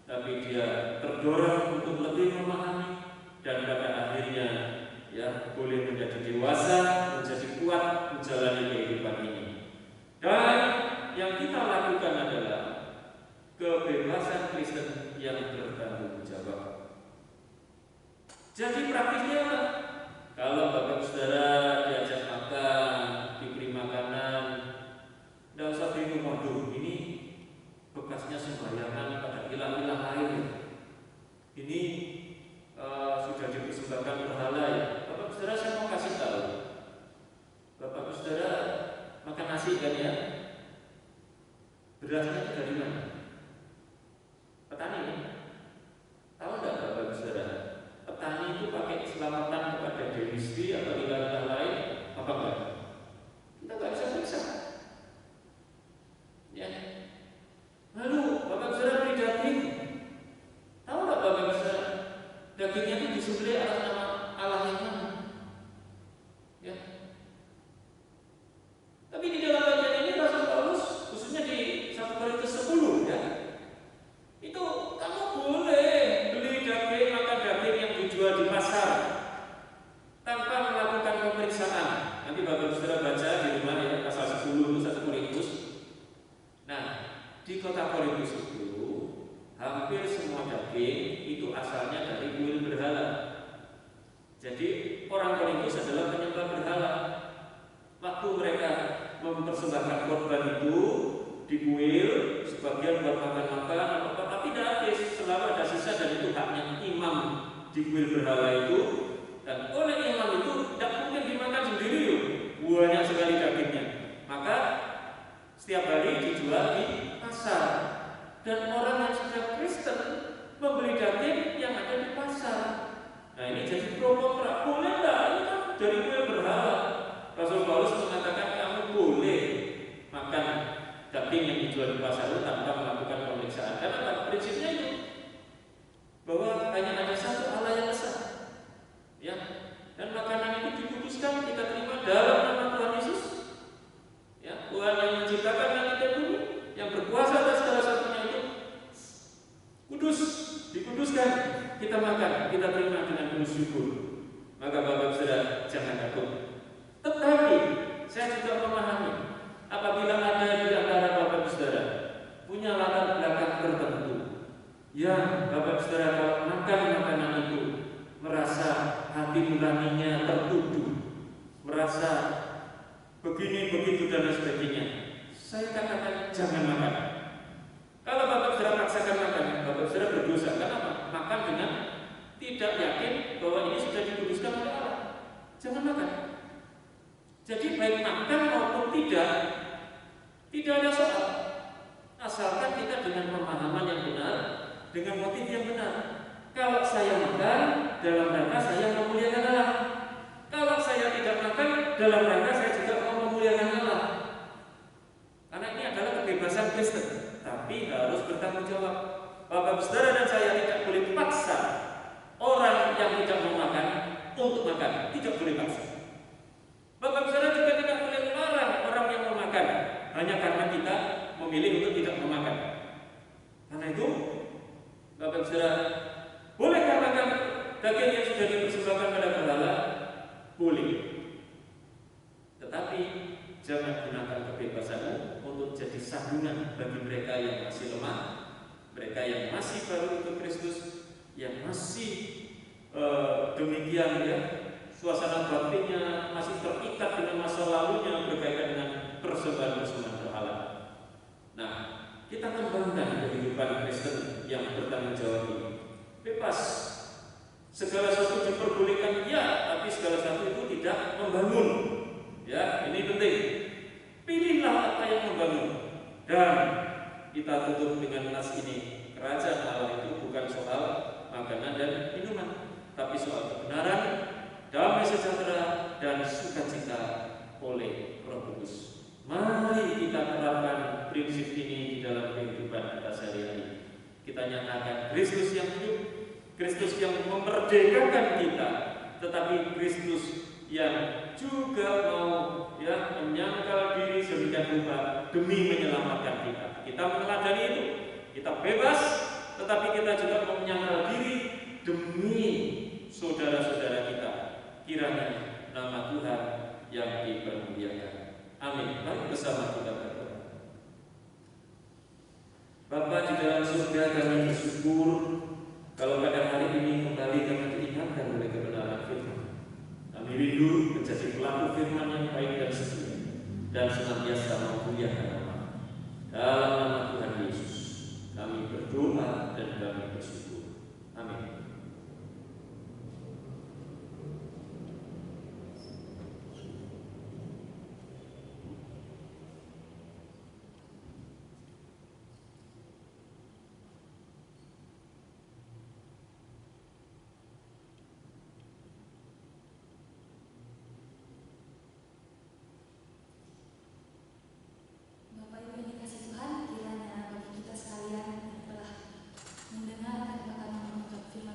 tapi dia terdorong untuk lebih memahami dan pada akhirnya ya boleh menjadi dewasa, menjadi kuat menjalani kehidupan ini. Dan yang kita lakukan adalah kebebasan Kristen yang bertanggung jawab. Jadi praktisnya kalau Bapak Saudara diajak makan, diberi makanan, tidak usah bingung, waduh ini bekasnya sembayangan pada ilah-ilah lain. Ini sudah dipersembahkan berhala ya. Bapak Saudara, saya mau kasih tahu. Bapak Saudara makan nasi kan ya? Berasnya dari mana? Petani ya? Tahu enggak Bapak Saudara? Petani itu pakai selamatan kepada Dewi Sri atau ilah-ilah lain apa enggak? Kita enggak bisa periksa. Ya. Lalu Bapak Saudara beli daging. Tahu enggak Bapak Saudara? Dagingnya itu disembelih atas nama Allah yang mana? Ya. Tapi di dalam bagian ini Rasul Paulus khususnya di 1 Korintus 10 ya. Itu kamu boleh beli daging, makan daging yang dijual di pasar tanpa melakukan pemeriksaan. Nanti Bapak orang Korintus adalah penyembah berhala. Waktu mereka mempersembahkan korban itu di kuil, sebagian buat makan-makan, tapi tidak habis, selalu ada sisa, dan itu haknya imam di kuil berhala itu. Dan oleh imam itu tidak mungkin dimakan sendiri loh, banyak sekali dagingnya. Maka setiap hari dijual di pasar, dan orang yang sudah Kristen membeli daging yang ada di pasar. Nah ini jadi promo, boleh nggak? Ini kan dari kuil berhala. Rasul Paulus mengatakan kamu boleh makan daging yang dijual di pasar itu tanpa melakukan pemeriksaan. Karena prinsipnya itu bahwa hanya ada satu Allah yang esa, ya. Dan makanan itu dikuduskan, kita terima dalam nama Tuhan Yesus, ya. Tuhan yang menciptakan langit dan bumi, yang berkuasa atas segala sesuatunya itu kudus, dikuduskan, kita makan, kita terima dengan penuh syukur. Maka Bapak Saudara jangan takut. Tetapi saya juga memahami apabila ada di antara Bapak Saudara punya latar belakang tertentu, ya Bapak Saudara kalau makan makanan itu merasa hati nuraninya tertuduh, merasa begini begitu dan sebagainya, saya katakan jangan makan. Kalau Bapak Saudara paksakan makan, Bapak Saudara berdosa. Kenapa? Makan dengan tidak yakin bahwa ini sudah dikuduskan oleh Allah. Jangan makan. Jadi baik makan maupun tidak ada soal. Asalkan kita dengan pemahaman yang benar, dengan motif yang benar. Kalau saya makan dalam rangka saya memuliakan Allah. Kalau saya tidak makan dalam rangka saya juga mau memuliakan Allah. Karena ini adalah kebebasan Kristen, tapi harus bertanggung jawab. Bapak Saudara dan saya tidak boleh paksa orang yang tidak mau makan untuk makan, tidak boleh paksa. Bapak Saudara juga tidak boleh melarang orang yang mau makan hanya karena kita memilih untuk tidak memakan. Karena itu, Bapak Saudara bolehkah makan daging yang sudah dipersembahkan pada berhala? Boleh. Tetapi jangan gunakan kebebasanmu untuk jadi sandungan bagi mereka yang masih lemah, mereka yang masih baru ikut Kristus, yang masih demikian ya, suasana batinnya masih terikat dengan masa lalunya berkaitan dengan persembahan-persembahan berhala. Nah, kita kembangkan kehidupan Kristen yang bertanggung jawab ini. Bebas, segala sesuatu diperbolehkan ya, tapi segala sesuatu itu tidak membangun. Ya, ini penting. Pilihlah apa yang membangun. Dan kita tutup dengan nas ini. Kerajaan Allah itu bukan soal makanan dan minuman, tapi soal kebenaran, damai sejahtera, dan sukacita oleh Roh Kudus. Mari kita terapkan prinsip ini di dalam kehidupan kita sehari-hari. Kita nyatakan Kristus yang hidup, Kristus yang memerdekakan kita, tetapi Kristus yang juga mau ya menyangkal diri sedemikian rupa demi menyelamatkan kita. Kita meneladani itu. Kita bebas, tetapi kita juga mau menyangkal diri demi saudara-saudara kita. Kiranya nama Tuhan yang dipermuliakan. Amin. Mari bersama kita berdoa. Bapa di dalam surga, kami bersyukur kalau pada hari ini kembali kami diingatkan oleh kebenaran firman. Kami rindu menjadi pelaku firman yang baik dan setia dan senantiasa memuliakan nama. Dalam nama Tuhan Yesus kami berdoa dan kami bersyukur. Amin. Bapak Ibu yang dikasihi Tuhan, kiranya bagi kita sekalian yang telah mendengar dan bahkan mengucap firman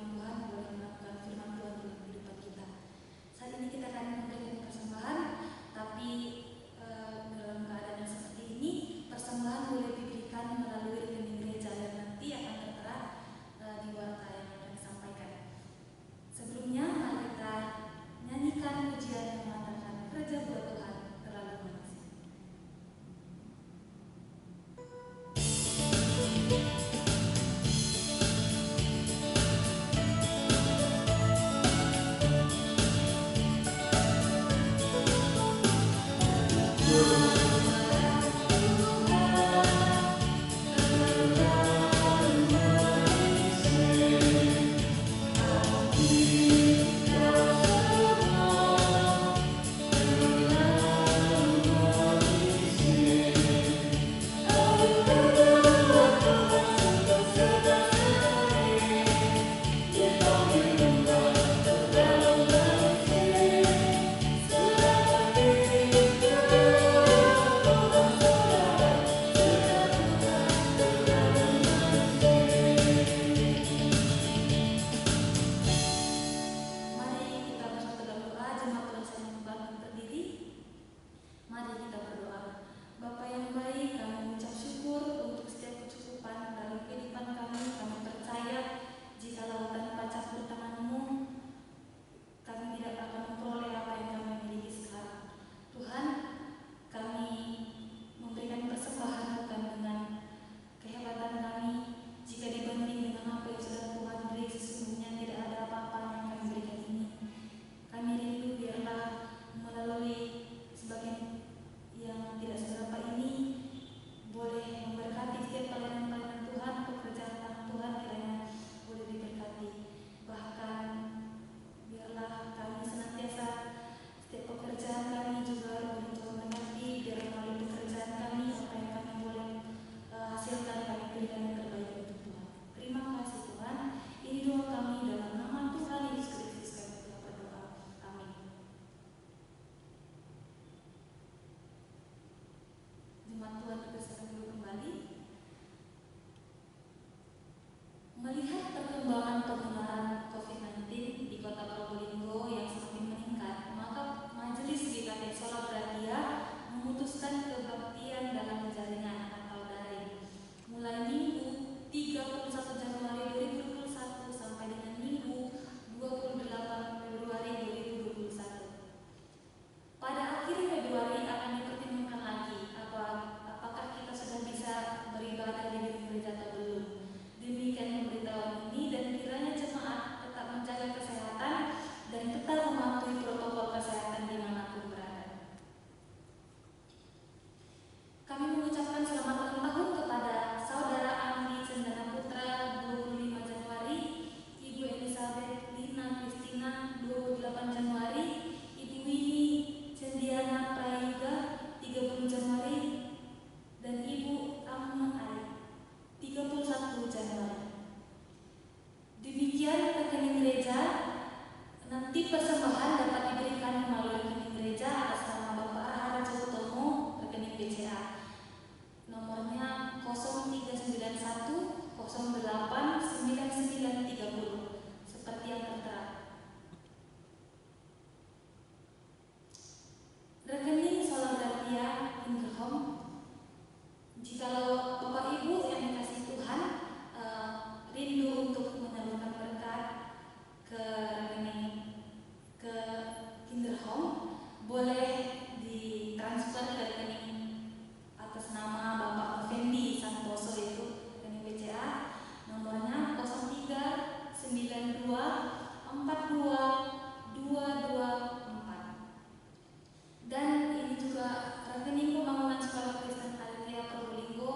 boleh ditransfer ke rekening atas nama Bapak Fendi Santoso, itu rekening BCA, nomornya 0392422224. Dan ini juga rekening pembangunan Sekolah Kristen Aletheia Probolinggo,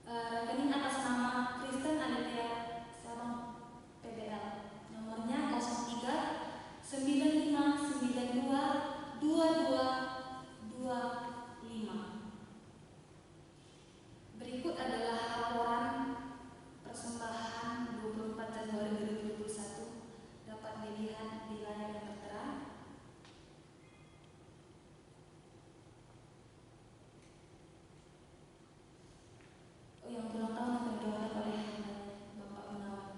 rekening atas nama Kristen Aletheia Sabang PBL, nomornya 0395922225. Berikut adalah laporan persembahan 24 Januari 2021, dapat dilihat di layar yang tertera. Oh, yang ulang tahun akan didoakan oleh Bapak Gunawan.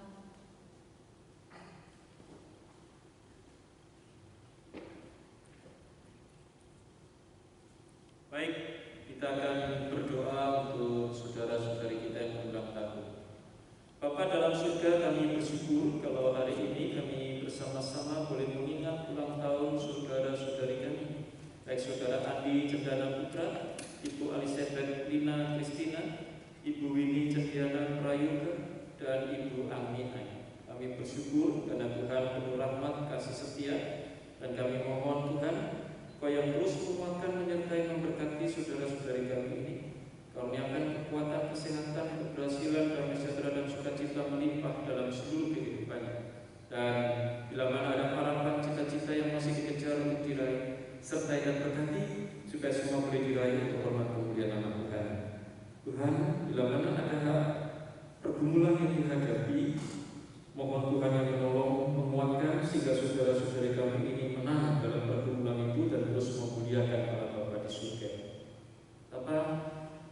Baik, kita akan berdoa untuk saudara-saudari kita yang berulang tahun. Bapa dalam surga, kami bersyukur kalau hari ini kami bersama-sama boleh mengingat ulang tahun saudara-saudari kami, baik saudara Andi Cendana Putra, Ibu Alisabeth Lina Kristina, Ibu Winnie Cendiana Prayoga, dan Ibu Ami. Kami bersyukur karena Tuhan penuh rahmat kasih setia, dan kami mohon Tuhan Kau yang terus menguatkan, menyertai, memberkati saudara-saudari kami ini. Karuniakan kekuatan, kesehatan, keberhasilan, damai sejahtera dan sukacita melimpah dalam seluruh kehidupannya. Dan bila mana ada harapan, cita-cita yang masih dikejar untuk diraih, sertai dan berkati supaya semua boleh diraih untuk hormat kemuliaan nama Tuhan. Tuhan, bila mana ada pergumulan yang dihadapi, mohon Tuhan yang menolong, menguatkan sehingga saudara-saudari kami ini menang dalam pergumulan itu dan terus memuliakan Allah Bapa di surga. Bapa,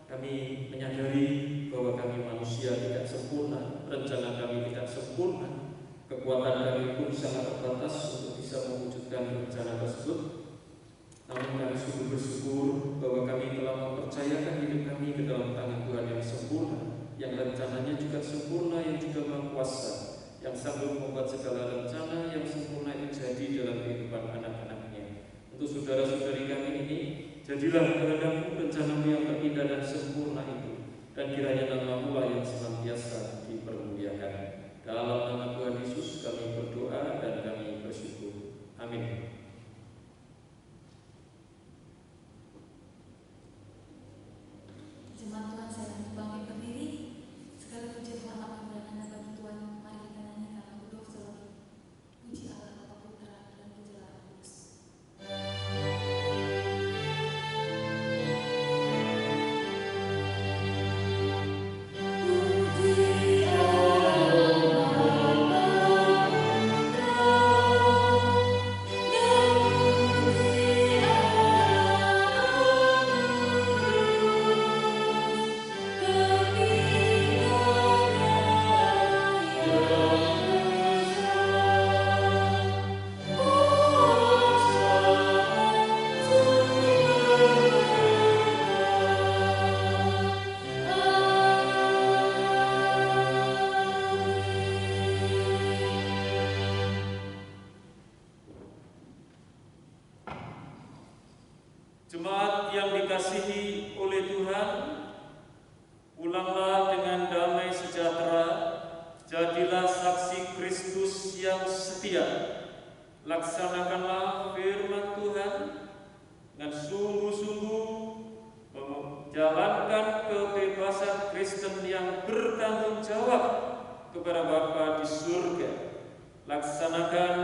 kami menyadari bahwa kami manusia tidak sempurna, rencana kami tidak sempurna, kekuatan kami pun sangat terbatas untuk bisa mewujudkan rencana tersebut. Namun kami sungguh bersyukur bahwa kami telah mempercayakan hidup kami ke dalam tangan Tuhan yang sempurna, yang rencananya juga sempurna, yang juga Maha Kuasa, yang sanggup membuat segala rencana yang sempurna itu jadi dalam kehidupan anak-anaknya. Untuk saudara-saudari kami ini, jadilah kehendak-Mu, rencana-Mu yang terindah dan sempurna itu, dan kiranya nama-Mu lah yang senantiasa dipermuliakan. Dalam nama Tuhan Yesus kami berdoa dan kami bersyukur. Amin. Jemaat Tuhan, saya bangkit berdiri. Segala puji Tuhan apa kemuliaan Anda bagi Tuhan. Mari kita nyanyikan lagu doksologi. Puji Allah Bapa Putra dan puji Allah Roh Kudus. Jemaat yang dikasihi oleh Tuhan, pulanglah dengan damai sejahtera, jadilah saksi Kristus yang setia. Laksanakanlah firman Tuhan dengan sungguh-sungguh, menjalankan kebebasan Kristen yang bertanggung jawab kepada Bapa di surga. Laksanakan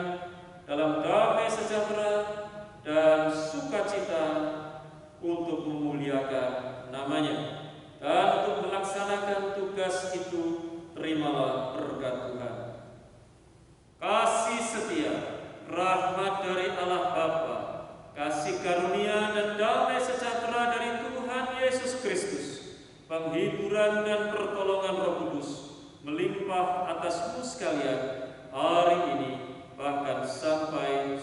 dalam damai sejahtera dan sukacita untuk memuliakan namanya. Dan untuk melaksanakan tugas itu, terimalah berkat Tuhan. Kasih setia, rahmat dari Allah Bapa, kasih karunia dan damai sejahtera dari Tuhan Yesus Kristus, penghiburan dan pertolongan Roh Kudus melimpah atasmu sekalian hari ini, bahkan sampai